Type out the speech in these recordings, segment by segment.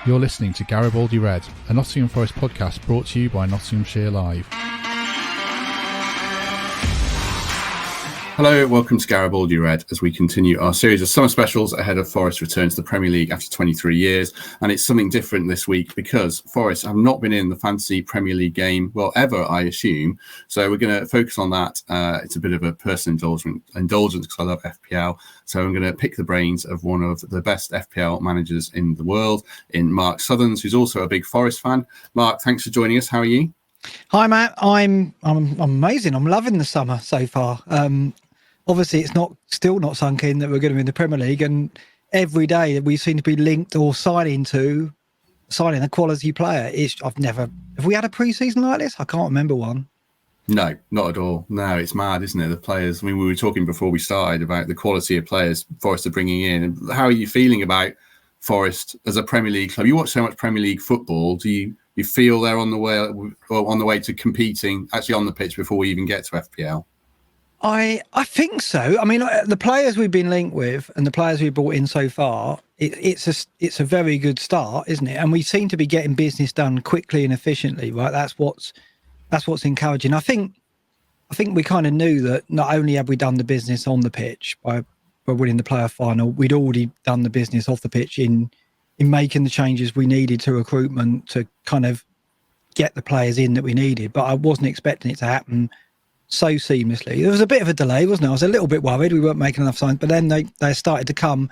You're listening to Garibaldi Red, a Nottingham Forest podcast brought to you by Nottinghamshire Live. Hello, welcome to Garibaldi Red as we continue our series of summer specials ahead of Forest's return to the Premier League after 23 years. And it's something different this week because Forest have not been in the fancy Premier League game, well, ever, I assume. So we're going to focus on that. It's a bit of a personal indulgence because I love FPL. So I'm going to pick the brains of one of the best FPL managers in the world, in Mark Sutherns, who's also a big Forest fan. Mark, thanks for joining us. How are you? Hi, Matt. I'm amazing. I'm loving the summer so far. Obviously, it's still not sunk in that we're going to be in the Premier League, and every day we seem to be linked or signing a quality player. Have we had a pre-season like this? I can't remember one. No, not at all. No, it's mad, isn't it? The players. I mean, we were talking before we started about the quality of players Forest are bringing in. How are you feeling about Forest as a Premier League club? You watch so much Premier League football. Do you feel they're on the way to competing actually on the pitch before we even get to FPL? I think so. I mean, the players we've been linked with and the players we've brought in so far, it's a very good start, isn't it? And we seem to be getting business done quickly and efficiently, right? That's what's encouraging. I think we kind of knew that not only have we done the business on the pitch by winning the playoff final, we'd already done the business off the pitch in making the changes we needed to recruitment to kind of get the players in that we needed. But I wasn't expecting it to happen so seamlessly. There was a bit of a delay, wasn't there? I was a little bit worried we weren't making enough signs, but then they started to come,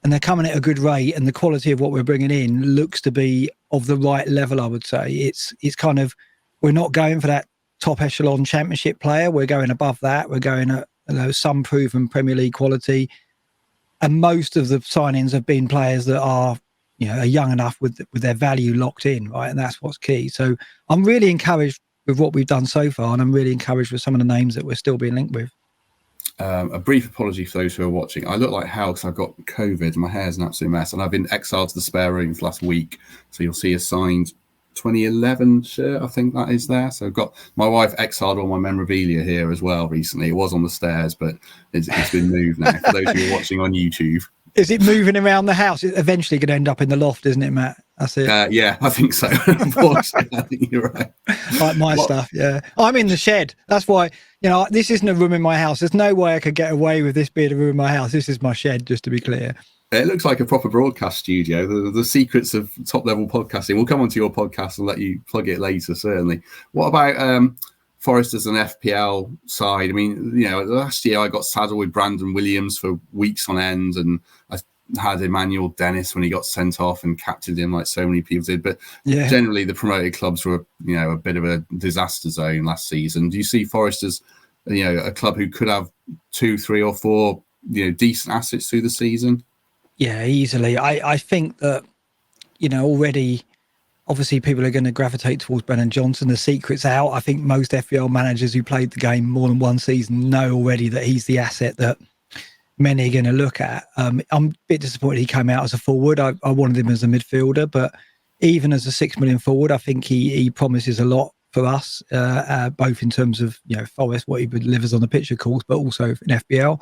and they're coming at a good rate, and the quality of what we're bringing in looks to be of the right level, I would say. It's kind of, we're not going for that top echelon championship player. We're going above that. We're going at some proven Premier League quality, and most of the signings have been players that are young enough with their value locked in, right? And that's what's key. So I'm really encouraged with what we've done so far, and I'm really encouraged with some of the names that we're still being linked with. A brief apology for those who are watching. I look like hell because I've got COVID and my hair's an absolute mess, and I've been exiled to the spare room for last week. So you'll see a signed 2011 shirt, I think that is there. So I've got my wife exiled all my memorabilia here as well recently. It was on the stairs, but it's been moved now. For those who are watching on YouTube. Is it moving around the house? It's eventually going to end up in the loft, isn't it, Matt? That's it. Yeah, I think so. Unfortunately, I think you're right. Like my stuff, yeah. I'm in the shed. That's why, this isn't a room in my house. There's no way I could get away with this being a room in my house. This is my shed, just to be clear. It looks like a proper broadcast studio. The secrets of top-level podcasting. We'll come onto your podcast and let you plug it later, certainly. What about Forest as an FPL side? I mean, last year I got saddled with Brandon Williams for weeks on end, and I had Emmanuel Dennis when he got sent off and captained him like so many people did. But generally the promoted clubs were, a bit of a disaster zone last season. Do you see Forest as, a club who could have 2, 3 or 4, decent assets through the season? Yeah, easily. I think that, already, obviously people are going to gravitate towards Brennan Johnson. The secret's out. I think most FPL managers who played the game more than one season know already that he's the asset that many are going to look at. I'm a bit disappointed he came out as a forward. I wanted him as a midfielder, but even as a 6 million forward, I think he promises a lot for us, both in terms of Forest, what he delivers on the pitch, of course, but also in FPL.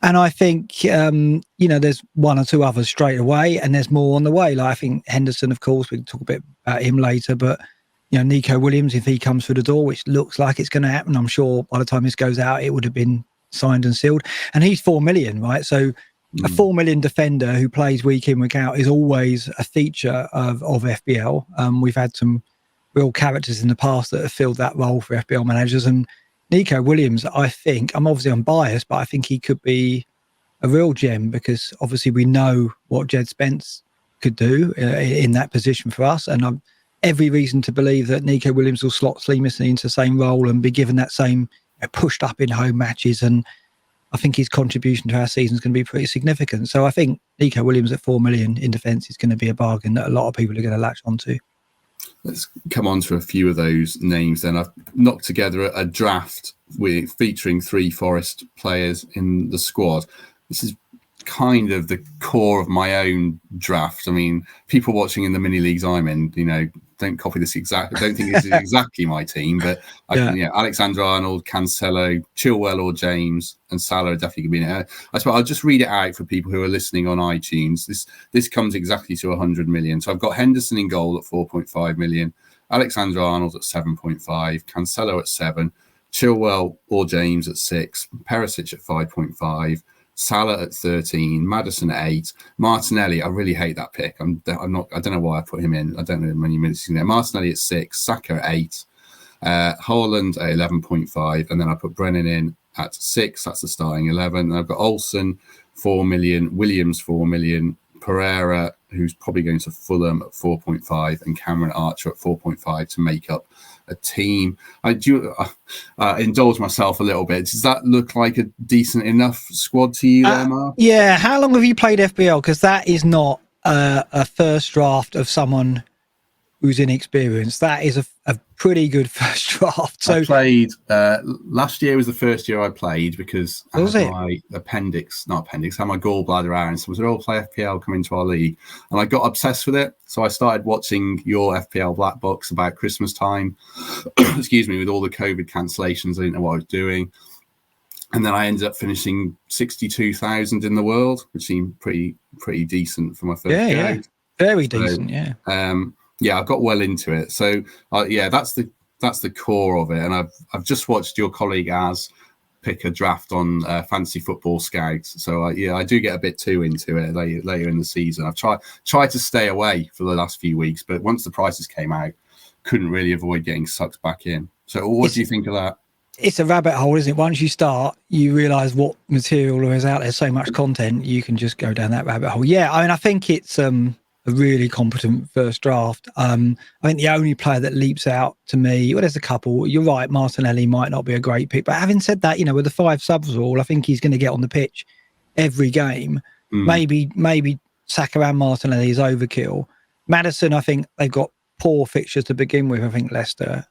And I think there's one or two others straight away, and there's more on the way. Like I think Henderson, of course, we can talk a bit about him later, but Nico Williams, if he comes through the door, which looks like it's going to happen, I'm sure by the time this goes out, it would have been signed and sealed. And he's 4 million, right? So a 4 million defender who plays week in, week out is always a feature of FPL. We've had some real characters in the past that have filled that role for FPL managers. And Nico Williams, I think, I'm obviously unbiased, but I think he could be a real gem because obviously we know what Jed Spence could do in that position for us. And I've every reason to believe that Nico Williams will slot seamlessly into the same role and be given that same pushed up in home matches, and I think his contribution to our season is going to be pretty significant. So I think Nico Williams at 4 million in defence is going to be a bargain that a lot of people are going to latch onto. Let's come on to a few of those names then. I've knocked together a draft featuring 3 Forest players in the squad. This is kind of the core of my own draft. I mean, people watching in the mini leagues I'm in, don't copy this exactly. I don't think this is exactly my team, but Alexander-Arnold, Cancelo, Chilwell or James, and Salah are definitely going to be in it. I suppose I'll just read it out for people who are listening on iTunes. This comes exactly to 100 million. So I've got Henderson in goal at 4.5 million, Alexander-Arnold at 7.5, Cancelo at 7, Chilwell or James at 6, Perisic at 5.5. Salah at 13, Maddison at 8, Martinelli. I really hate that pick. I don't know why I put him in. I don't know how many minutes he's in there. Martinelli at 6, Saka at 8, Haaland at 11.5, and then I put Brennan in at 6. That's the starting 11. And I've got Olsen 4 million, Williams 4 million, Pereira, who's probably going to Fulham at 4.5, and Cameron Archer at 4.5 to make up a team. I do indulge myself a little bit. Does that look like a decent enough squad to you there, Mark? Yeah. How long have you played FPL? Because that is not a first draft of someone who's inexperienced. That is a pretty good first draft. So I played last year was the first year I played because I had my had my gallbladder out, and so was all play FPL come into our league, and I got obsessed with it. So I started watching your FPL Black Box about Christmas time. Excuse me, with all the COVID cancellations, I didn't know what I was doing. And then I ended up finishing 62,000 in the world, which seemed pretty decent for my first go. Yeah, very decent. Yeah, I got well into it. So that's the core of it. And I've just watched your colleague Az pick a draft on Fantasy Football Scouts. So I do get a bit too into it later in the season. I've tried to stay away for the last few weeks, but once the prices came out, couldn't really avoid getting sucked back in. So what do you think of that? It's a rabbit hole, isn't it? Once you start, you realise what material is out there. So much content, you can just go down that rabbit hole. Yeah, I mean, I think it's a really competent first draft. I think the only player that leaps out to me, well, there's a couple. You're right, Martinelli might not be a great pick, but having said that, with the 5 subs rule, I think he's going to get on the pitch every game. Maybe Saka and Martinelli is overkill. Maddison, I think they've got poor fixtures to begin with. I think Leicester.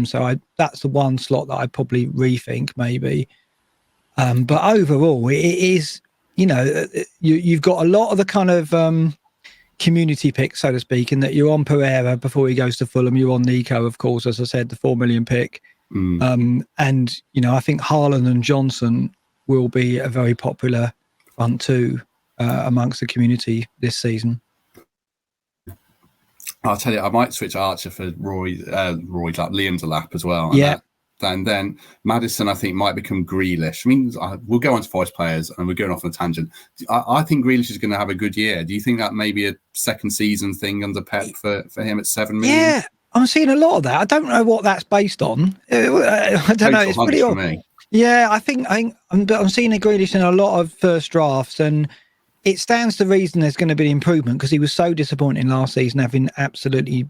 So that's the one slot that I'd probably rethink maybe. But overall, it is, you've got a lot of the kind of community pick, so to speak, in that you're on Pereira before he goes to Fulham. You're on Nico, of course, as I said, the 4 million pick. And, I think Haaland and Johnson will be a very popular front two amongst the community this season. I'll tell you, I might switch Archer for Liam Delap as well. Yeah. And then Maddison, I think, might become Grealish. I mean, we'll go on to forest players, and we're going off on a tangent. I think Grealish is going to have a good year. Do you think that may be a second season thing under Pep for him at 7 million? Yeah, I'm seeing a lot of that. I don't know what that's based on. I don't know. It's pretty odd. Me. Yeah, I think I'm seeing a Grealish in a lot of first drafts, and it stands to reason there's going to be an improvement because he was so disappointing last season, having absolutely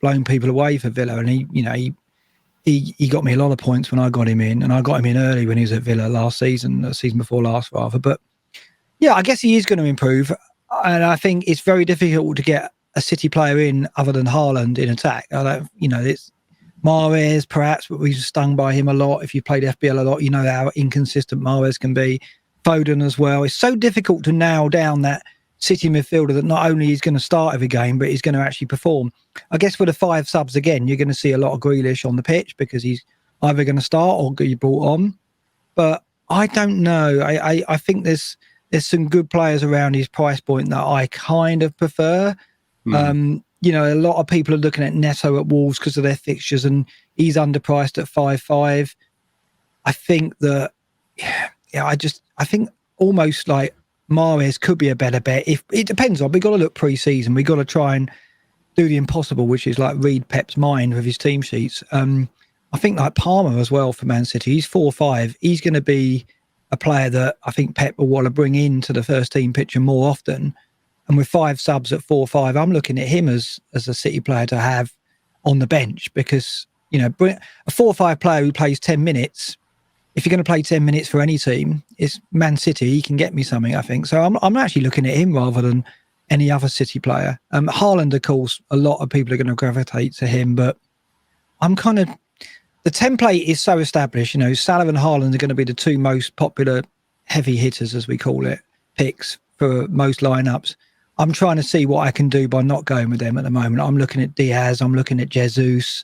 blown people away for Villa, and he got me a lot of points when I got him in, and I got him in early when he was at Villa last season, the season before last rather. But yeah, I guess he is going to improve, and I think it's very difficult to get a City player in other than Haaland in attack. It's Mahrez perhaps, but we've stung by him a lot. If you played FPL a lot, you know how inconsistent Mahrez can be. Foden as well. It's so difficult to nail down that City midfielder that not only is going to start every game, but he's going to actually perform. I guess for the 5 subs again, you're going to see a lot of Grealish on the pitch because he's either going to start or be brought on. But I don't know. I think there's some good players around his price point that I kind of prefer. A lot of people are looking at Neto at Wolves because of their fixtures, and he's underpriced at 5.5. I think that, I think almost like Mahrez could be a better bet. If it depends on, we've got to look pre-season. We've got to try and do the impossible, which is like read Pep's mind with his team sheets. I think like Palmer as well for Man City. He's 4.5. He's going to be a player that I think Pep will want to bring into the first team picture more often. And with 5 subs at 4.5, I'm looking at him as a City player to have on the bench because, a 4.5 player who plays 10 minutes, if you're going to play 10 minutes for any team, it's Man City. He can get me something, I think. So I'm actually looking at him rather than any other City player. Haaland, of course, a lot of people are going to gravitate to him, but the template is so established. Salah and Haaland are going to be the 2 most popular heavy hitters, as we call it. picks for most lineups. I'm trying to see what I can do by not going with them at the moment. I'm looking at Diaz, I'm looking at Jesus,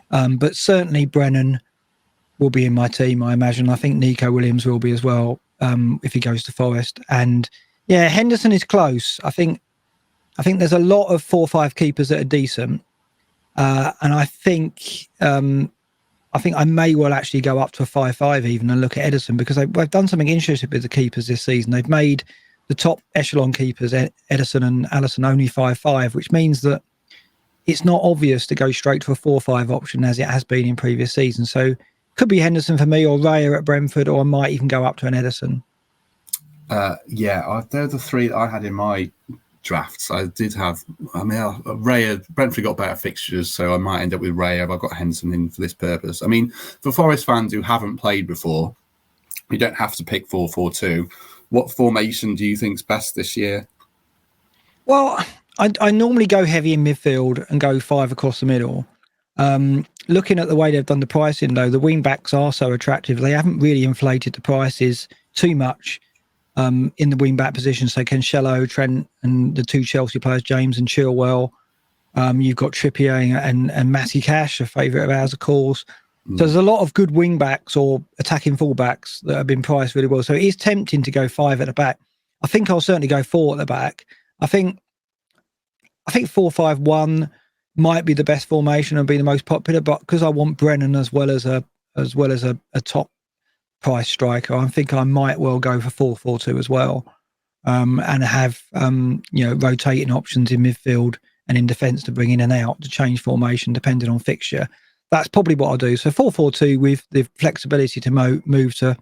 but certainly Brennan will be in my team, I imagine. I think Nico Williams will be as well if he goes to Forest. And yeah, Henderson is close. I think there's a lot of 4-5 keepers that are decent, and I think I may well actually go up to a 5-5 even and look at Ederson, because they've done something interesting with the keepers this season. They've made the top echelon keepers, Ederson and Alisson, only 5-5, which means that it's not obvious to go straight to a 4-5 option as it has been in previous seasons. So could be Henderson for me, or Raya at Brentford, or I might even go up to an Ederson. They're the three that I had in my drafts. I did have, Raya, Brentford got better fixtures, so I might end up with Raya, but I've got Henderson in for this purpose. I mean, for Forest fans who haven't played before, you don't have to pick 4-4-2. What formation do you think's best this year? Well, I normally go heavy in midfield and go 5 across the middle. Looking at the way they've done the pricing, though, the wing backs are so attractive. They haven't really inflated the prices too much in the wing back position. So Cancelo, Trent, and the two Chelsea players, James and Chilwell. You've got Trippier and Matty Cash, a favourite of ours, of course. So there's a lot of good wing backs or attacking full backs that have been priced really well. So it is tempting to go 5 at the back. I think I'll certainly go 4 at the back. I think 4-5-1 might be the best formation and be the most popular, but because I want Brennan as well as a top price striker, I think I might well go for 4-4-2 as well, and have rotating options in midfield and in defence to bring in and out to change formation depending on fixture. That's probably what I'll do. So 4-4-2 with the flexibility to move to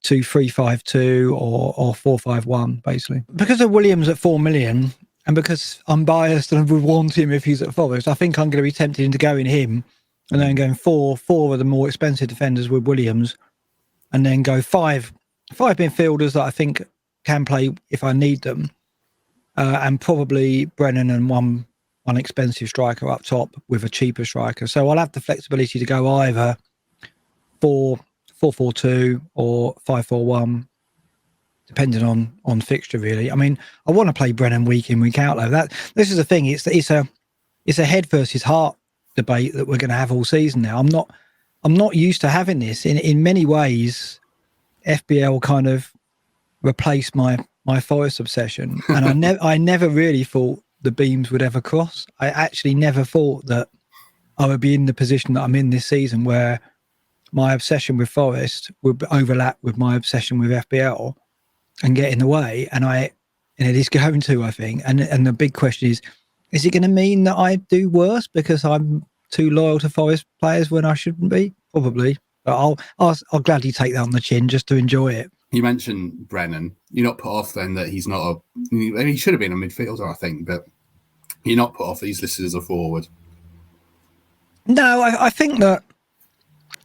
3-5-2 or 4-5-1, basically. Because of Williams at 4 million, and because I'm biased and would want him if he's at Forest, I think I'm going to be tempted into going him and then going 4 of the more expensive defenders with Williams, and then go 5 midfielders that I think can play if I need them, and probably Brennan and one expensive striker up top with a cheaper striker. So I'll have the flexibility to go either 4-4-2 or 5-4-1, depending on fixture, really. I mean, I want to play Brennan week in, week out, though. This is the thing. It's a head versus heart debate that we're going to have all season now. I'm not used to having this. In many ways, FPL kind of replaced my Forest obsession, and I never really thought the beams would ever cross. I actually never thought that I would be in the position that I'm in this season, where my obsession with Forest would overlap with my obsession with FPL and get in the way. And it is going to, I think. And the big question is it going to mean that I do worse because I'm too loyal to Forest players when I shouldn't be? Probably. But I'll gladly take that on the chin just to enjoy it. You mentioned Brennan. You're not put off then that he's not he should have been a midfielder, I think, but you're not put off that he's listed as a forward. No, I think that,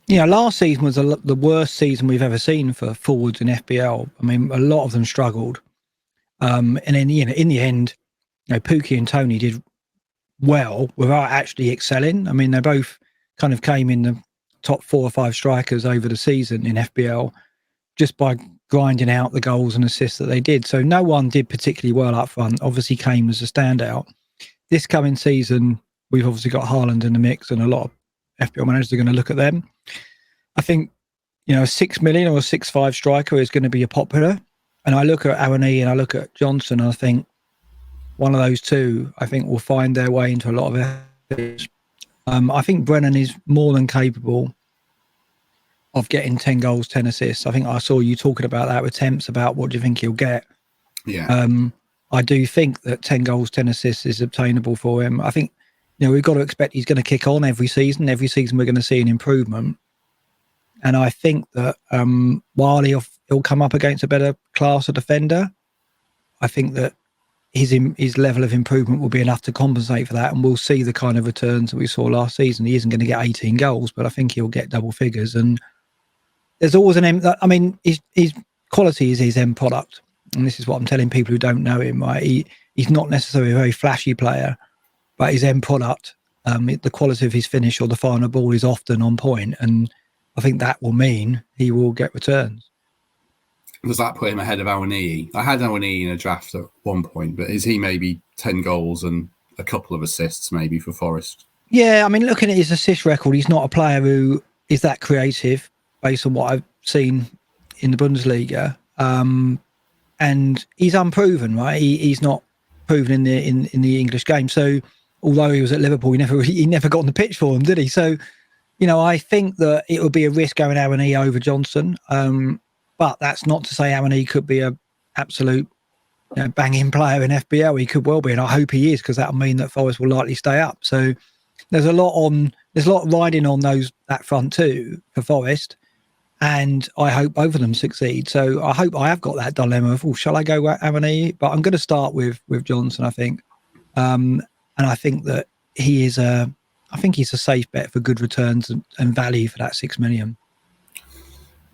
last season was the worst season we've ever seen for forwards in FPL. I mean, a lot of them struggled. And then, in the end, Pookie and Tony did well without actually excelling. I mean, they both kind of came in the top 4 or 5 strikers over the season in FPL just by grinding out the goals and assists that they did. So no one did particularly well up front. Obviously, Kane was a standout. This coming season, we've obviously got Haaland in the mix, and a lot of FPL managers are going to look at them. I think, a 6 million or a 6-5 striker is going to be a popular. And I look at Awani and I look at Johnson, and I think one of those two, I think, will find their way into a lot of FPL. I think Brennan is more than capable of getting 10 goals, 10 assists. I think I saw you talking about that with Temps about what do you think he'll get. Yeah. I do think that 10 goals, 10 assists is obtainable for him. I think, we've got to expect he's going to kick on every season. Every season we're going to see an improvement. And I think that while he'll come up against a better class of defender, I think that his level of improvement will be enough to compensate for that. And we'll see the kind of returns that we saw last season. He isn't going to get 18 goals, but I think he'll get double figures. And there's always his quality is his end product. And this is what I'm telling people who don't know him, right? He's not necessarily a very flashy player, but his end product, the quality of his finish or the final ball is often on point. And I think that will mean he will get returns. does that put him ahead of Awoniyi? I had Awoniyi in a draft at one point, but is he maybe 10 goals and a couple of assists maybe for Forest? Yeah, I mean, looking at his assist record, he's not a player who is that creative based on what I've seen in the Bundesliga. And he's unproven, right? He's not proven in the English game. So although he was at Liverpool, he never got on the pitch for them, did he? So, I think that it would be a risk going Awoniyi over Johnson. But that's not to say Awoniyi could be a absolute banging player in FPL. He could well be, and I hope he is, because that'll mean that Forest will likely stay up. So there's a lot riding on that front too for Forest, and I hope both of them succeed. So I hope I have got that dilemma of, shall I go Awoniyi? But I'm going to start with Johnson, I think, and I think that he's a safe bet for good returns and value for that 6 million.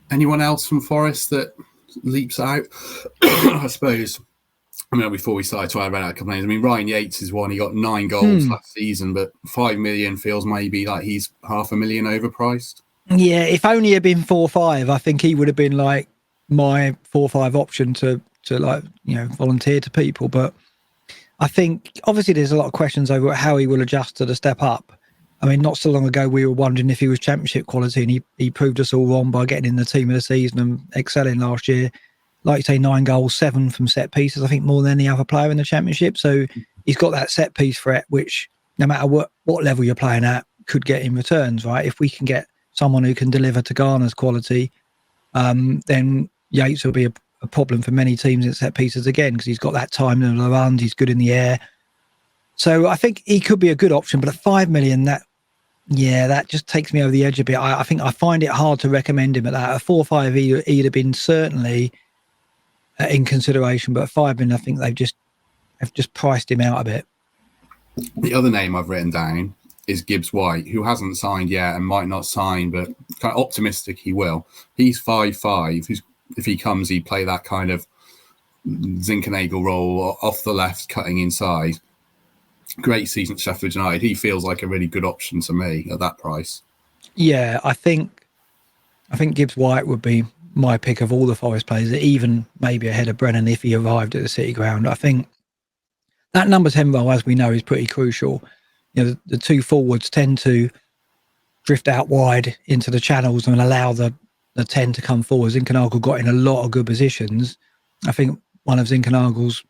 Anyone else from Forest that leaps out? I suppose. Before we started to add out a couple of names, Ryan Yates is one. He got 9 goals last season, but 5 million feels maybe like he's $500,000 overpriced. Yeah, if only it had been 4-5, I think he would have been like my 4-5 option to volunteer to people. But I think obviously there's a lot of questions over how he will adjust to the step up. Not so long ago we were wondering if he was championship quality, and he proved us all wrong by getting in the team of the season and excelling last year. Like you say, 9 goals, 7 from set pieces, I think more than any other player in the championship. So he's got that set piece threat, which no matter what level you're playing at, could get in returns, right? If we can get someone who can deliver to Ghana's quality, then Yates will be a problem for many teams in set pieces again, because he's got that time in the runs, he's good in the air. So I think he could be a good option, but at 5 million, that just takes me over the edge a bit. I think I find it hard to recommend him at that. A 4-5 he'd have been certainly in consideration, but at 5 million, I think they've just priced him out a bit. The other name I've written down is Gibbs White, who hasn't signed yet and might not sign, but kind of optimistic he will. He's 5'5". If he comes, he'd play that kind of Zinchenko role off the left, cutting inside. Great season at Sheffield United. He feels like a really good option to me at that price. Yeah, I think Gibbs White would be my pick of all the Forest players, even maybe ahead of Brennan if he arrived at the City Ground. I think that number 10 role, as we know, is pretty crucial. The two forwards tend to drift out wide into the channels and allow the 10 to come forward. Zinchenko got in a lot of good positions. I think one of Zinchenko's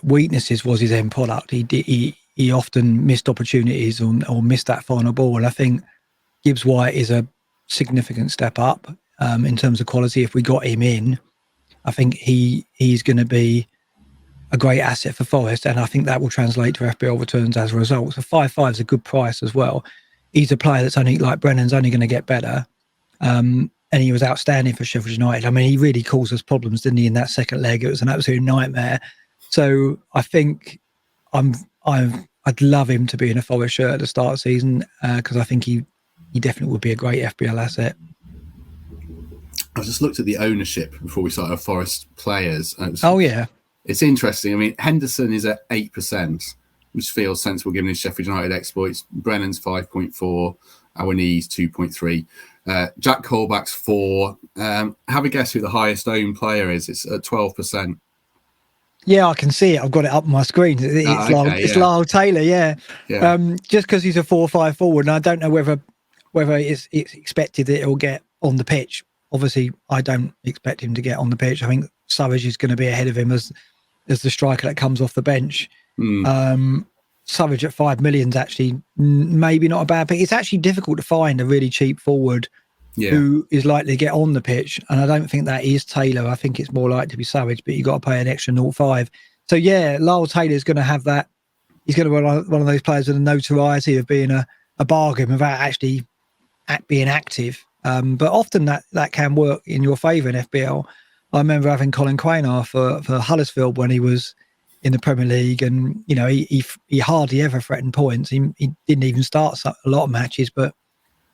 weaknesses was his end product. He often missed opportunities or missed that final ball. And I think Gibbs White is a significant step up in terms of quality. If we got him in, I think he's going to be a great asset for Forest, and I think that will translate to FPL returns as a result. So 5.5 is a good price as well. He's a player that's only, like Brennan's, only going to get better. And he was outstanding for Sheffield United. He really caused us problems, didn't he, in that second leg? It was an absolute nightmare. So I think I'd love him to be in a Forest shirt at the start of the season, because I think he definitely would be a great FPL asset. I just looked at the ownership before we started of Forest players. It's interesting. Henderson is at 8%, which feels sensible given his Sheffield United exploits. Brennan's 5.4, Awoniyi's 2.3. Jack Colback's 4. Have a guess who the highest owned player is. It's at 12%. Yeah, I can see it. I've got it up on my screen. It's Lyle Taylor, yeah. Just because he's a 4-5 forward, and I don't know whether it's expected that it will get on the pitch. Obviously, I don't expect him to get on the pitch. I think Savage is going to be ahead of him as the striker that comes off the bench. Savage at 5 million is actually maybe not a bad pick. It's actually difficult to find a really cheap forward who is likely to get on the pitch, and I don't think that is Taylor. I think it's more likely to be Savage, but you've got to pay an extra 0.5. So Lyle Taylor's going to have that. He's going to be one of those players with a notoriety of being a bargain without actually being active. But often that can work in your favour in FPL. I remember having Colin Quaynor for Huddersfield when he was in the Premier League, and he hardly ever threatened points. He didn't even start a lot of matches, but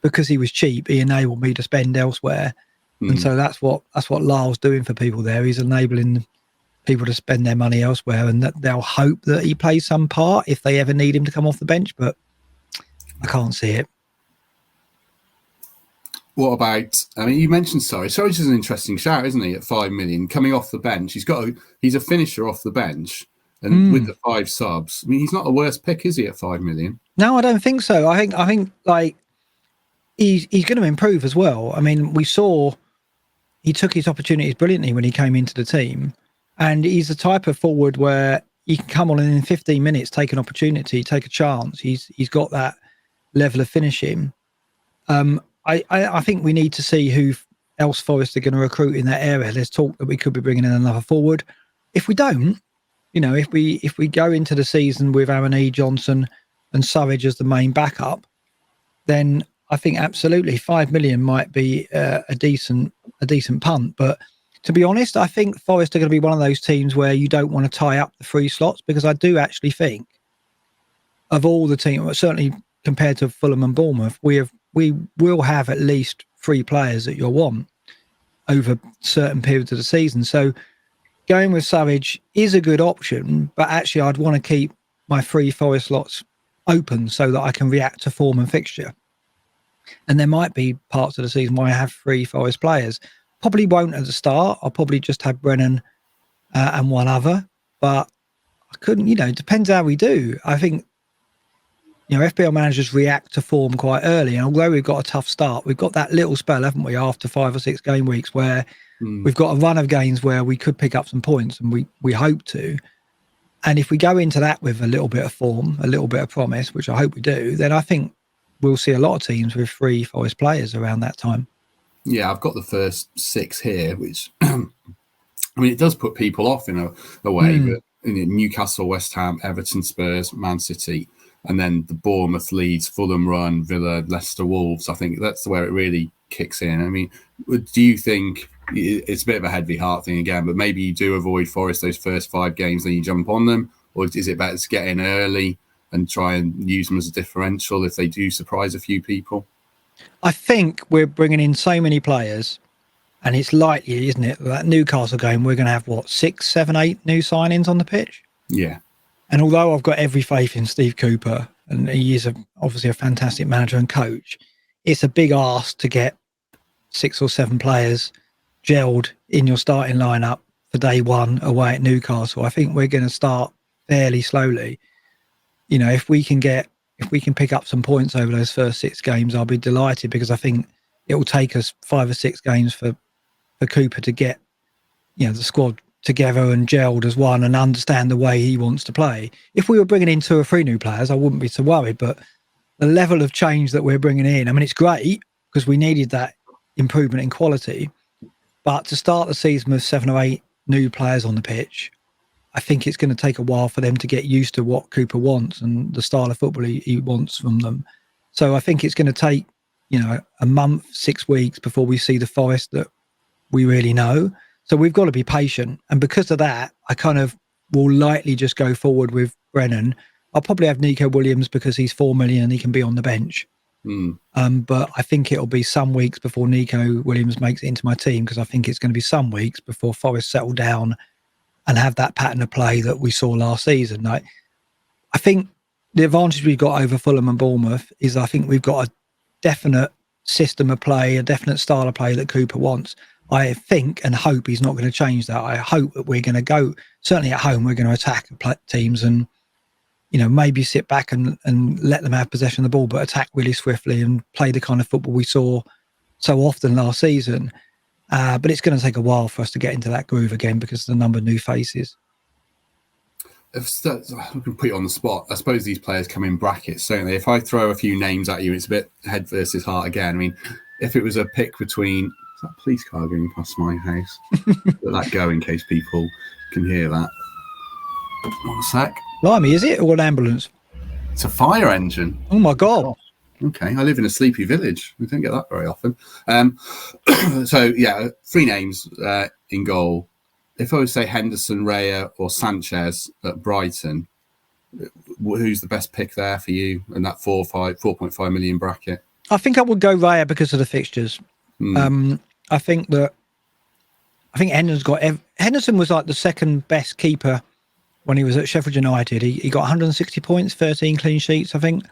because he was cheap, he enabled me to spend elsewhere. And so that's what Lyle's doing for people there. He's enabling people to spend their money elsewhere, and that they'll hope that he plays some part if they ever need him to come off the bench. But I can't see it. What about? I mean, you mentioned Surridge is an interesting shout, isn't he? At 5 million, coming off the bench, he's a finisher off the bench, and with the 5 subs, I mean, he's not the worst pick, is he? At 5 million? No, I don't think so. I think like he's going to improve as well. I mean, we saw he took his opportunities brilliantly when he came into the team, and he's the type of forward where he can come on and in 15 minutes take an opportunity, take a chance. He's got that level of finishing. I think we need to see who else Forest are going to recruit in that area. There's talk that we could be bringing in another forward. If we don't, if we go into the season with Aaron Johnson and Surridge as the main backup, then I think absolutely 5 million might be a decent punt. But to be honest, I think Forest are going to be one of those teams where you don't want to tie up the free slots, because I do actually think of all the teams, certainly compared to Fulham and Bournemouth, we will have at least 3 players that you'll want over certain periods of the season. So going with Surridge is a good option, but actually I'd want to keep my 3 Forest slots open so that I can react to form and fixture. And there might be parts of the season where I have 3 Forest players. Probably won't at the start. I'll probably just have Brennan and one other, but I couldn't, it depends how we do. I think, FPL managers react to form quite early. And although we've got a tough start, we've got that little spell, haven't we, after 5 or 6 game weeks where we've got a run of games where we could pick up some points, and we hope to. And if we go into that with a little bit of form, a little bit of promise, which I hope we do, then I think we'll see a lot of teams with 3 Forest players around that time. Yeah, I've got the first 6 here, which, I mean, it does put people off in a way, but Newcastle, West Ham, Everton, Spurs, Man City, and then the Bournemouth, Leeds, Fulham run, Villa, Leicester, Wolves. I think that's where it really kicks in. I mean, do you think it's a bit of a heavy heart thing again, but maybe you do avoid Forest those first 5 games, then you jump on them? Or is it better to get in early and try and use them as a differential if they do surprise a few people? I think we're bringing in so many players, and it's likely, isn't it, that Newcastle game, we're going to have, 6, 7, 8 new signings on the pitch? Yeah. And although I've got every faith in Steve Cooper, and he is obviously a fantastic manager and coach, it's a big ask to get 6 or 7 players gelled in your starting lineup for day one away at Newcastle. I think we're going to start fairly slowly. If we can pick up some points over those first 6 games, I'll be delighted, because I think it will take us 5 or 6 games for Cooper to get, the squad together and gelled as one and understand the way he wants to play. If we were bringing in 2 or 3 new players, I wouldn't be so worried, but the level of change that we're bringing in, I mean, it's great because we needed that improvement in quality, but to start the season with 7 or 8 new players on the pitch, I think it's going to take a while for them to get used to what Cooper wants and the style of football he wants from them. So I think it's going to take, a month, 6 weeks before we see the Forest that we really know. So we've got to be patient. And because of that, I kind of will likely just go forward with Brennan. I'll probably have Nico Williams because he's 4 million and he can be on the bench. But I think it'll be some weeks before Nico Williams makes it into my team, because I think it's going to be some weeks before Forest settle down and have that pattern of play that we saw last season. I think the advantage we've got over Fulham and Bournemouth is I think we've got a definite system of play, a definite style of play that Cooper wants. I think and hope he's not going to change that. I hope that we're going to go, certainly at home, we're going to attack teams and, maybe sit back and let them have possession of the ball, but attack really swiftly and play the kind of football we saw so often last season. But it's going to take a while for us to get into that groove again because of the number of new faces. I can put you on the spot. I suppose these players come in brackets, don't they? If I throw a few names at you, it's a bit head versus heart again. I mean, if it was a pick between... Is that a police car going past my house? Let that go in case people can hear that. 1 sec. Blimey, is it? Or an ambulance? It's a fire engine. Oh, my God. Okay, I live in a sleepy village. We don't get that very often. So, 3 names in goal. If I would say Henderson, Raya or Sanchez at Brighton, who's the best pick there for you in that 4.5 million bracket? I think I would go Raya because of the fixtures. I think Henderson was like the second best keeper when he was at Sheffield United. He got 160 points, 13 clean sheets, I think,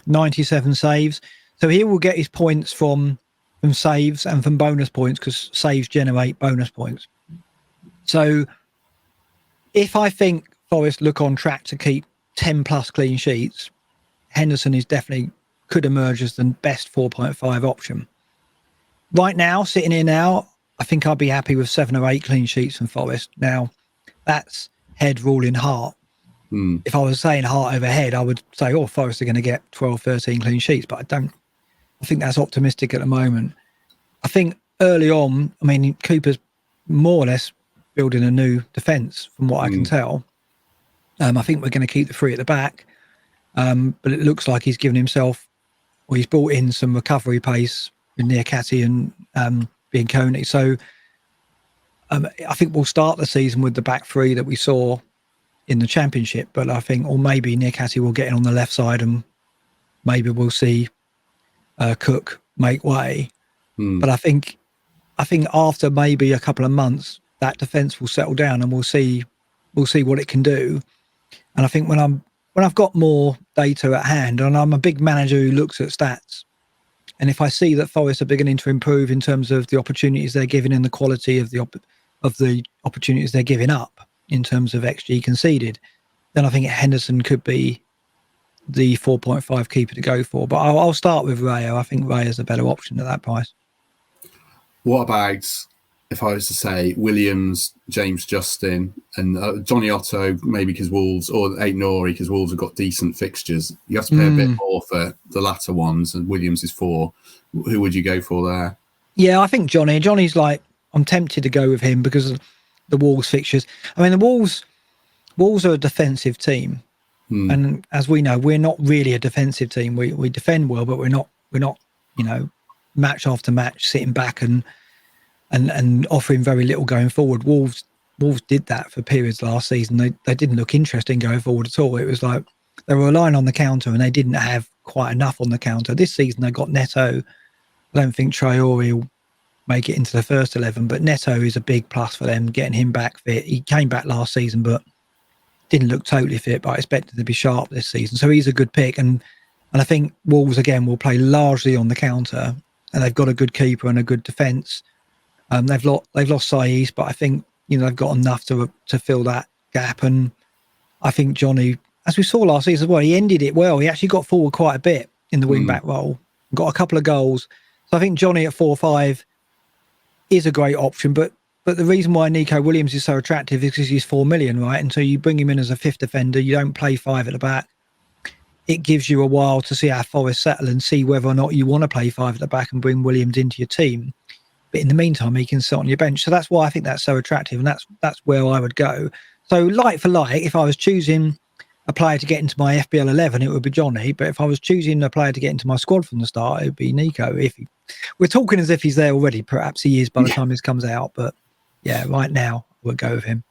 97 saves. So he will get his points from from saves and from bonus points, because saves generate bonus points. So if I think Forest look on track to keep 10 plus clean sheets, Henderson is definitely could emerge as the best 4.5 option. Right now, sitting here now, I think I'd be happy with 7 or 8 clean sheets from Forest. Now, that's head ruling heart. If I was saying heart over head, I would say, oh, Forest are going to get 12, 13 clean sheets, but I think that's optimistic at the moment. I think early on, I mean, Cooper's more or less building a new defence from what I can tell. I think we're going to keep the 3 at the back, but it looks like he's given himself, or he's brought in some recovery pace with Niakate and Bianconi. So I think we'll start the season with the back 3 that we saw in the Championship, but I think, or maybe Niakate will get in on the left side and maybe we'll see Cook make way. But I think after maybe a couple of months, that defence will settle down and we'll see what it can do. And I think when I've got more data at hand, and I'm a big manager who looks at stats, and if I see that Forest are beginning to improve in terms of the opportunities they're giving and the quality of the opportunities they're giving up in terms of XG conceded, then I think Henderson could be the 4.5 keeper to go for. But I'll start with Rayo. I think Rayo's a better option at that price. What about if I was to say Williams, James Justin, and Johnny Otto, maybe because Wolves, or Eight Nori because Wolves have got decent fixtures? You have to pay a bit more for the latter ones, and Williams is 4. Who would you go for there? Yeah, I think Johnny's like, I'm tempted to go with him because of the Wolves fixtures. I mean, the Wolves are a defensive team, and as we know, we're not really a defensive team. We defend well, but we're not match after match sitting back and offering very little going forward. Wolves did that for periods last season. They didn't look interesting going forward at all. It was like they were relying on the counter and they didn't have quite enough on the counter. This season they got Neto. I don't think Traore will make it into the first 11, but Neto is a big plus for them, getting him back fit. He came back last season but didn't look totally fit, but I expect him to be sharp this season. So he's a good pick. And I think Wolves again will play largely on the counter, and they've got a good keeper and a good defence. They've lost Saiz, but I think they've got enough to fill that gap. And I think Johnny, as we saw last season as well, he ended it well. He actually got forward quite a bit in the wing back role, got a couple of goals. So I think Johnny at 4-5 is a great option. But the reason why Nico Williams is so attractive is because he's 4 million, right? And so you bring him in as a 5th defender. You don't play 5 at the back. It gives you a while to see how Forest settle and see whether or not you want to play 5 at the back and bring Williams into your team. But in the meantime, he can sit on your bench. So that's why I think that's so attractive, and that's where I would go. So like for like, if I was choosing a player to get into my FPL 11, it would be Johnny. But if I was choosing a player to get into my squad from the start, it would be Nico. We're talking as if he's there already. Perhaps he is by the time this comes out. But yeah, right now, we'll go with him.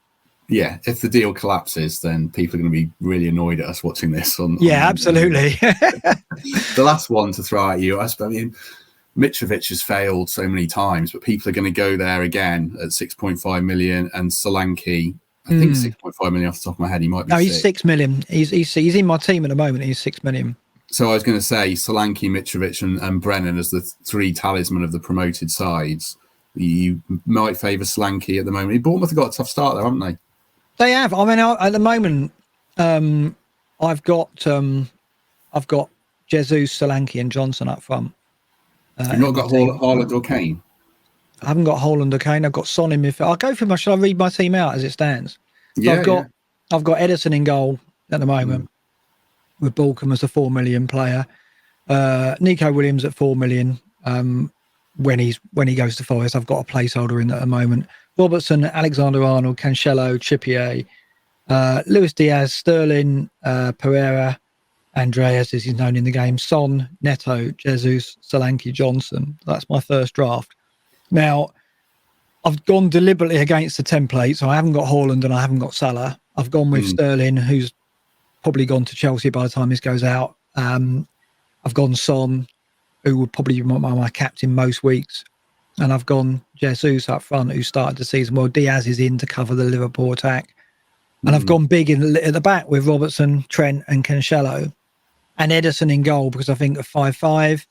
Yeah, if the deal collapses, then people are going to be really annoyed at us watching this. Absolutely. The last one to throw at you, I mean, Mitrovic has failed so many times, but people are going to go there again at 6.5 million, and Solanke, I think 6.5 million off the top of my head. He might be. No, he's 6 million. He's in my team at the moment. He's 6 million. So I was going to say Solanke, Mitrovic, and Brennan as the 3 talisman of the promoted sides. You might favour Solanke at the moment. Bournemouth have got a tough start there, haven't they? They have. I mean, at the moment, I've got Jesus, Solanke, and Johnson up front. You've not got Haaland or Kane? I haven't got Haaland or Kane. I've got Son in midfield. I'll go for my. Shall I read my team out as it stands? So I've got Ederson in goal at the moment, with Balcom as a 4 million player. Nico Williams at 4 million. When he goes to Forest, I've got a placeholder in at the moment. Robertson, Alexander-Arnold, Cancelo, Trippier, Luis Diaz, Sterling, Pereira, Andreas, as he's known in the game, Son, Neto, Jesus, Solanke, Johnson. That's my first draft. Now, I've gone deliberately against the template, so I haven't got Haaland and I haven't got Salah. I've gone with Sterling, who's probably gone to Chelsea by the time this goes out. I've gone Son, who would probably be my captain most weeks. And I've gone Jesus up front, who started the season well. Diaz is in to cover the Liverpool attack. And I've gone big at the back with Robertson, Trent and Cancelo. And Ederson in goal, because I think at 5-5,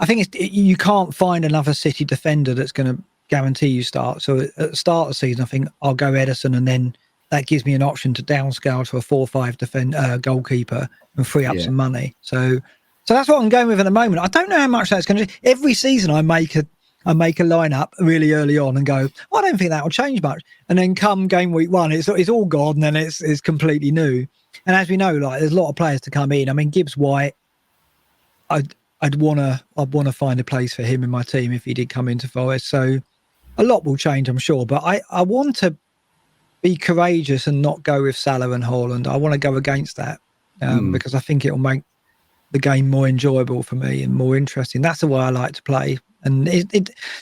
I think you can't find another City defender that's going to guarantee you start. So at the start of the season, I think I'll go Ederson, and then that gives me an option to downscale to a 4-5 goalkeeper and free up some money. So that's what I'm going with at the moment. I don't know how much that's going to do. Every season I make a lineup really early on and go, well, I don't think that will change much. And then come game week 1, it's all gone, and then it's completely new. And as we know, like, there's a lot of players to come in. I mean, Gibbs White, I'd want to find a place for him in my team if he did come into Forest. So a lot will change, I'm sure. But I want to be courageous and not go with Salah and Haaland. I want to go against that because I think it will make the game more enjoyable for me and more interesting. That's the way I like to play. And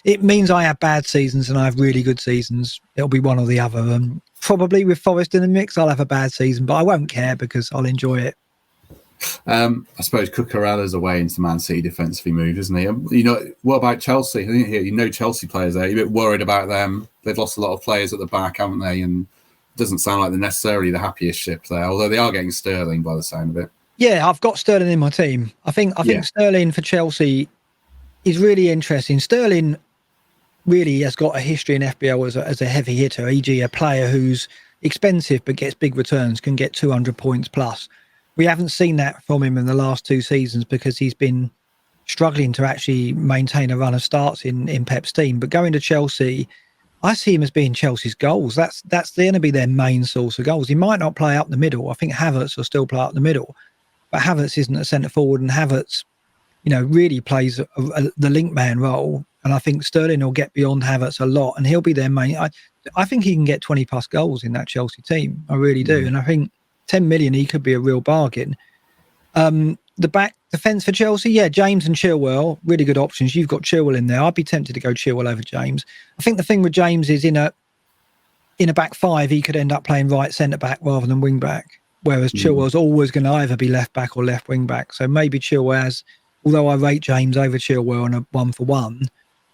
it means I have bad seasons and I have really good seasons. It'll be one or the other. Probably with Forest in the mix, I'll have a bad season, but I won't care because I'll enjoy it. I suppose Cucurella's away into Man City defensively move, isn't he? What about Chelsea? I think Chelsea players there. You're a bit worried about them. They've lost a lot of players at the back, haven't they? And it doesn't sound like they're necessarily the happiest ship there, although they are getting Sterling by the sound of it. Yeah, I've got Sterling in my team. I think Sterling for Chelsea is really interesting. Sterling really has got a history in FPL as a heavy hitter, e.g. a player who's expensive but gets big returns, can get 200 points plus. We haven't seen that from him in the last 2 seasons because he's been struggling to actually maintain a run of starts in Pep's team. But going to Chelsea, I see him as being Chelsea's goals. That's going to be their main source of goals. He might not play up the middle. I think Havertz will still play up the middle, but Havertz isn't a centre forward, and Havertz, really plays the link man role. And I think Sterling will get beyond Havertz a lot, and he'll be their main. I think he can get 20 plus goals in that Chelsea team. I really do. And I think 10 million, he could be a real bargain. The back defence for Chelsea, James and Chilwell, really good options. You've got Chilwell in there. I'd be tempted to go Chilwell over James. I think the thing with James is in a back 5, he could end up playing right centre back rather than wing back, whereas Chilwell's always going to either be left back or left wing back. So maybe Chilwell has, although I rate James over Chilwell on a 1-for-1,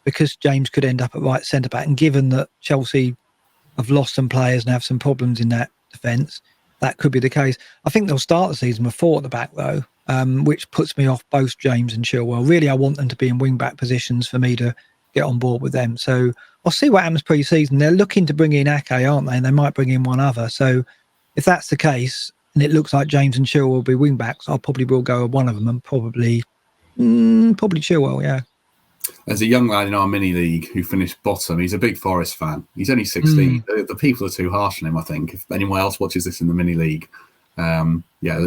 because James could end up at right centre back, and given that Chelsea have lost some players and have some problems in that defence, that could be the case. I think they'll start the season with 4 at the back, though, which puts me off both James and Chilwell. Really, I want them to be in wing-back positions for me to get on board with them. So I'll see what happens pre-season. They're looking to bring in Ake, aren't they? And they might bring in one other. So if that's the case, and it looks like James and Chilwell will be wing-backs, I probably will go with one of them, and probably Chilwell, yeah. There's a young lad in our mini league who finished bottom. He's a big Forest fan. He's only 16. The people are too harsh on him, I think. If anyone else watches this in the mini league,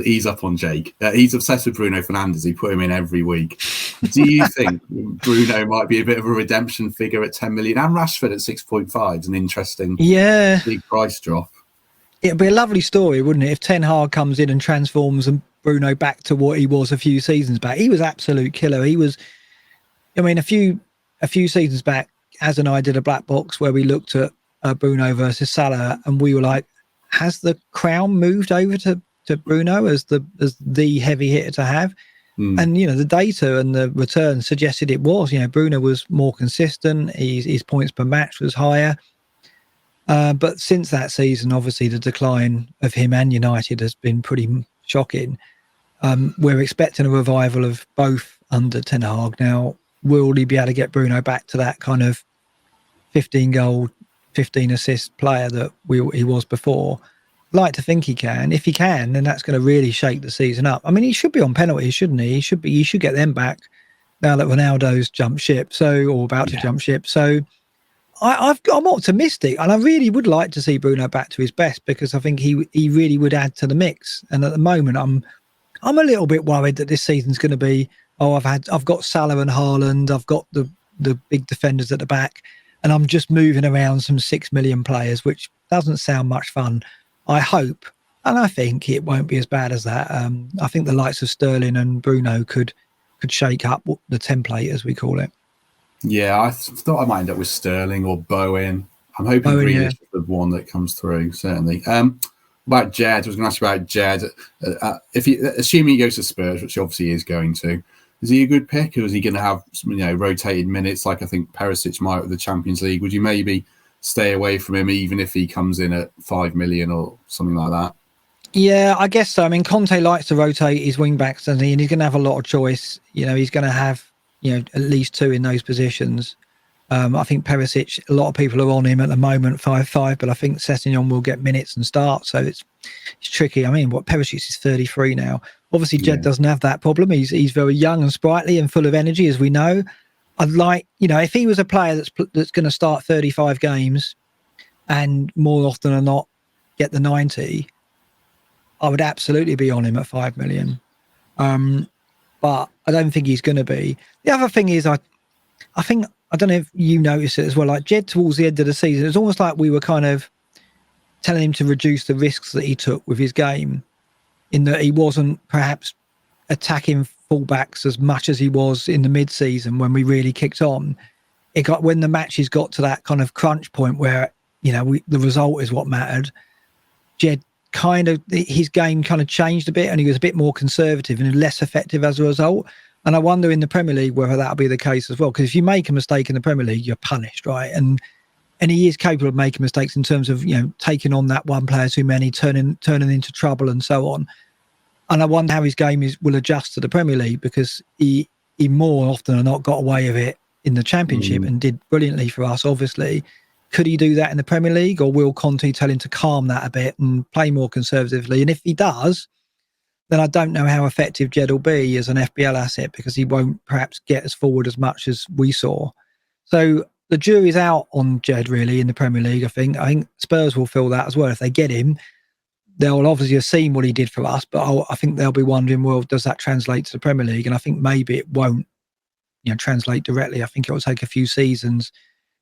he's up on Jake. He's obsessed with Bruno Fernandes. He put him in every week. Do you think Bruno might be a bit of a redemption figure at 10 million? And Rashford at 6.5 is an interesting big price drop. It'd be a lovely story, wouldn't it, if Ten Hag comes in and transforms and Bruno back to what he was a few seasons back. He was absolute killer. He was... I mean, a few seasons back, Az and I did a black box where we looked at Bruno versus Salah, and we were like, has the crown moved over to Bruno as the heavy hitter to have? And, the data and the returns suggested it was. Bruno was more consistent. His points per match was higher. But since that season, obviously, the decline of him and United has been pretty shocking. We're expecting a revival of both under Ten Hag now. Will he be able to get Bruno back to that kind of 15 goal, 15 assist player that he was before? I'd like to think he can. If he can, then that's going to really shake the season up. I mean, he should be on penalties, shouldn't he? He should get them back now that Ronaldo's jumped ship, or about to jump ship. So I'm optimistic, and I really would like to see Bruno back to his best, because I think he really would add to the mix. And at the moment, I'm a little bit worried that this season's going to be, I've got Salah and Haaland, I've got the big defenders at the back, and I'm just moving around some 6 million players, which doesn't sound much fun. I hope, and I think it won't be as bad as that. I think the likes of Sterling and Bruno could shake up the template, as we call it. Yeah, I thought I might end up with Sterling or Bowen. I'm hoping Grealish is the one that comes through, certainly. About Jed, I was going to ask you about Jed. Assuming he goes to Spurs, which obviously he is going to, is he a good pick, or is he going to have rotated minutes like I think Perisic might with the Champions League? Would you maybe stay away from him even if he comes in at 5 million or something like that? Yeah, I guess so. I mean, Conte likes to rotate his wing backs, doesn't he? And he's going to have a lot of choice. He's going to have at least 2 in those positions. I think Perisic, a lot of people are on him at the moment, 5-5, but I think Sessegnon will get minutes and start, so it's tricky. I mean, Perisic is 33 now. Obviously, Jed doesn't have that problem. He's very young and sprightly and full of energy, as we know. I'd like, if he was a player that's going to start 35 games and more often than not get the 90, I would absolutely be on him at 5 million. But I don't think he's going to be. The other thing is, I think, I don't know if you noticed it as well, like Jed towards the end of the season, it was almost like we were kind of telling him to reduce the risks that he took with his game, in that he wasn't perhaps attacking fullbacks as much as he was in the mid-season when we really kicked on. It got, when the matches got to that kind of crunch point where, the result is what mattered, Jed his game kind of changed a bit and he was a bit more conservative and less effective as a result. And I wonder in the Premier League whether that'll be the case as well. Because if you make a mistake in the Premier League, you're punished, right? And he is capable of making mistakes in terms of, taking on that one player too many, turning into trouble and so on. And I wonder how his game will adjust to the Premier League, because he more often than not got away with it in the Championship and did brilliantly for us, obviously. Could he do that in the Premier League, or will Conte tell him to calm that a bit and play more conservatively? And if he does, then I don't know how effective Jed will be as an FPL asset, because he won't perhaps get us forward as much as we saw. So the jury's out on Jed really in the Premier League, I think. I think Spurs will feel that as well. If they get him, they'll obviously have seen what he did for us, but I think they'll be wondering, well, does that translate to the Premier League? And I think maybe it won't translate directly. I think it will take a few seasons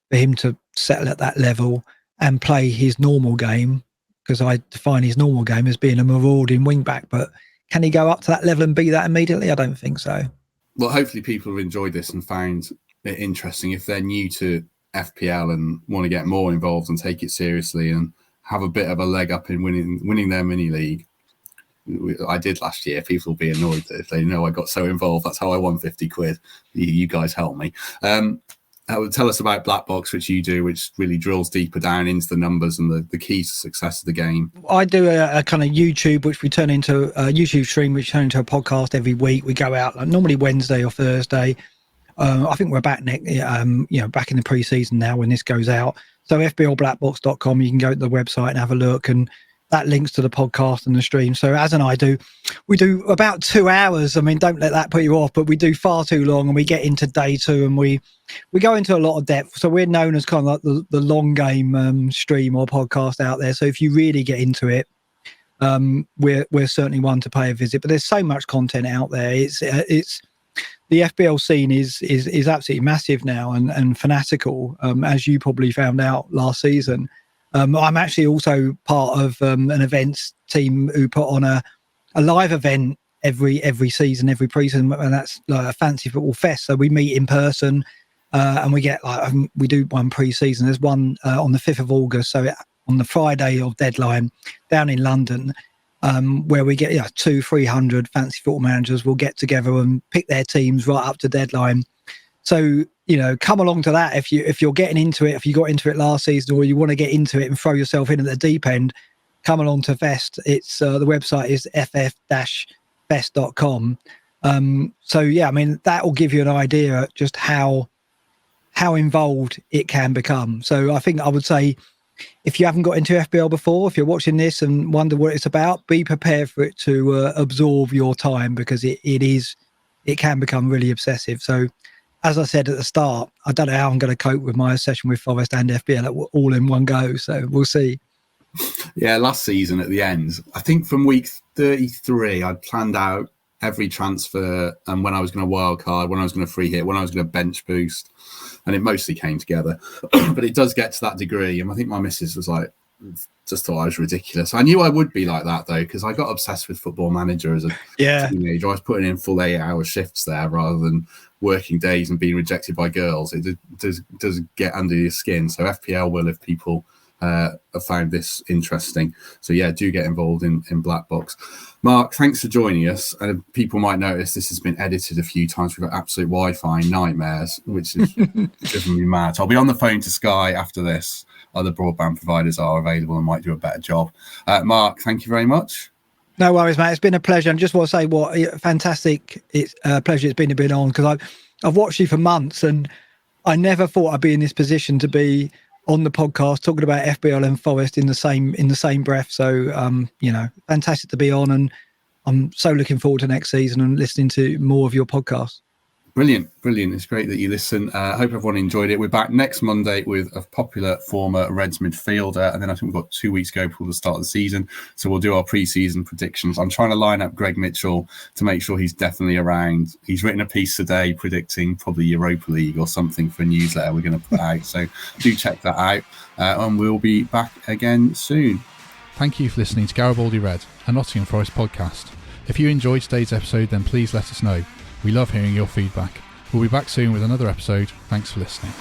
for him to settle at that level and play his normal game, because I define his normal game as being a marauding wing-back, but can he go up to that level and be that immediately? I don't think so. Well, hopefully people have enjoyed this and found it interesting. If they're new to FPL and want to get more involved and take it seriously and have a bit of a leg up in winning their mini league, I did last year. People will be annoyed that if they know I got so involved. That's how I won 50 quid. You guys helped me. Tell us about Black Box, which you do, which really drills deeper down into the numbers and the keys to success of the game. I do a kind of YouTube, which we turn into a YouTube stream, which turn into a podcast every week. We go out normally Wednesday or Thursday. I think we're back back in the pre-season now when this goes out. So fblblackbox.com, you can go to the website and have a look, and that links to the podcast and the stream. So as and I do, we do about 2 hours. I mean, don't let that put you off, but we do far too long, and we get into day 2 and we go into a lot of depth. So we're known as kind of like the long game stream or podcast out there. So if you really get into it, we're certainly one to pay a visit. But there's so much content out there. It's the FPL scene is absolutely massive now and fanatical, as you probably found out last season. I'm actually also part of an events team who put on a live event every season, every pre-season, and that's like a fancy football fest. So we meet in person, and we get we do one pre-season. There's one on the 5th of August, so on the Friday of deadline down in London, where we get 200-300 fancy football managers will get together and pick their teams right up to deadline. So, come along to that if you're getting into it, if you got into it last season, or you want to get into it and throw yourself in at the deep end, come along to Fest. It's the website is ff-fest.com. So yeah, I mean, that will give you an idea just how involved it can become. So I think I would say, if you haven't got into FPL before, if you're watching this and wonder what it's about, be prepared for it to absorb your time, because it can become really obsessive. So as I said at the start, I don't know how I'm going to cope with my session with Forest and FPL all in one go. So we'll see. Yeah, last season at the end, I think from week 33, I'd planned out every transfer and when I was going to wildcard, when I was going to free hit, when I was going to bench boost. And it mostly came together. But it does get to that degree. And I think my missus was like, just thought I was ridiculous. I knew I would be like that, though, because I got obsessed with Football Manager as a teenager. I was putting in full 8-hour shifts there rather than working days and being rejected by girls. It does get under your skin. So FPL will, if people have found this interesting. So yeah, do get involved in Black Box. Mark, thanks for joining us. People might notice this has been edited a few times. We've got absolute Wi-Fi nightmares, which is driven me mad. I'll be on the phone to Sky after this. Other broadband providers are available and might do a better job. Mark, thank you very much. No worries, mate. It's been a pleasure. And just want to say what a fantastic pleasure it's been to be on, because I've watched you for months and I never thought I'd be in this position to be on the podcast talking about FPL and Forest in the same breath. So, fantastic to be on, and I'm so looking forward to next season and listening to more of your podcasts. Brilliant. It's great that you listen. I hope everyone enjoyed it. We're back next Monday with a popular former Reds midfielder, and then I think we've got 2 weeks to go before the start of the season. So we'll do our pre-season predictions. I'm trying to line up Greg Mitchell to make sure he's definitely around. He's written a piece today predicting probably Europa League or something for a newsletter we're going to put out. So do check that out, and we'll be back again soon. Thank you for listening to Garibaldi Red, a Nottingham Forest podcast. If you enjoyed today's episode, then please let us know. We love hearing your feedback. We'll be back soon with another episode. Thanks for listening.